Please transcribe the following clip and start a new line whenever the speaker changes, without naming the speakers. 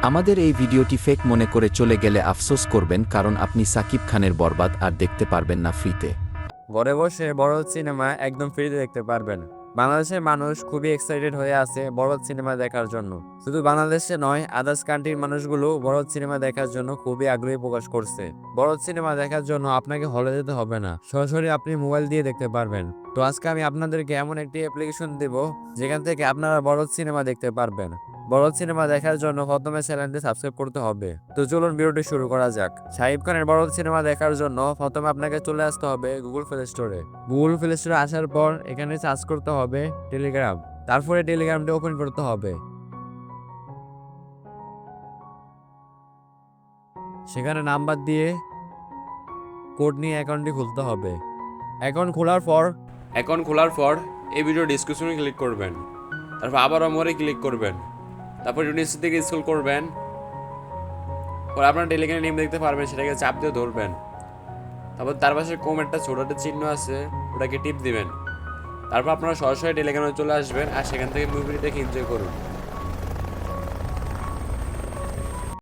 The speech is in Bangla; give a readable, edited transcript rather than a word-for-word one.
আমাদের এই ভিডিওটি ফেক মনে করে চলে গেলে আফসোস করবেন, কারণ আপনি সাকিব খানের বরবাদ আর দেখতে পারবেন না ফ্রিতে।
ঘরে বসে বরবাদ সিনেমা একদম ফ্রিতে দেখতে পারবেন। বাংলাদেশের মানুষ খুবই এক্সাইটেড হয়ে আছে বরবাদ সিনেমা দেখার জন্য। শুধু বাংলাদেশে নয়, আদার্স কান্ট্রির মানুষগুলো বরবাদ সিনেমা দেখার জন্য খুবই আগ্রহী প্রকাশ করছে। বরবাদ সিনেমা দেখার জন্য আপনাকে হলে যেতে হবে না, সরাসরি আপনি মোবাইল দিয়ে দেখতে পারবেন। তো আজকে আমি আপনাদেরকে এমন একটি অ্যাপ্লিকেশন দেব যেখান থেকে আপনারা বরবাদ সিনেমা দেখতে পারবেন। বরবাদ সিনেমা দেখার জন্য প্রথমে চ্যানেলটি সাবস্ক্রাইব করতে হবে। তো চলুন ভিডিওটি শুরু করা যাক। শাকিব খানের বরবাদ সিনেমা দেখার জন্য প্রথমে আপনাকে চলে আসতে হবে গুগল প্লে স্টোরে। গুগল প্লে স্টোরে আসার পর এখানে সার্চ করতে হবে টেলিগ্রাম। তারপরে টেলিগ্রামটি ওপেন করতে হবে। সেখানে নাম্বার দিয়ে কোড নিয়ে অ্যাকাউন্টটি খুলতে হবে। অ্যাকাউন্ট খোলার পর এই ভিডিও ডিসক্রিপশনে ক্লিক করবেন। তারপর আবারও মোরে ক্লিক করবেন। তারপর নিচের দিকে স্ক্রল করবেন। পরে আপনার টেলিগ্রাম নেম দেখতে পারবেন, সেটাকে চাপ দিয়ে ধরবেন। তারপর তার পাশে কম একটা ছোট একটা চিহ্ন আছে, ওটাকে টিপ দিবেন। তারপর আপনারা সরাসরি টেলিগ্রামে চলে আসবেন আর সেখান থেকে মুভি দেখে এনজয় করুন।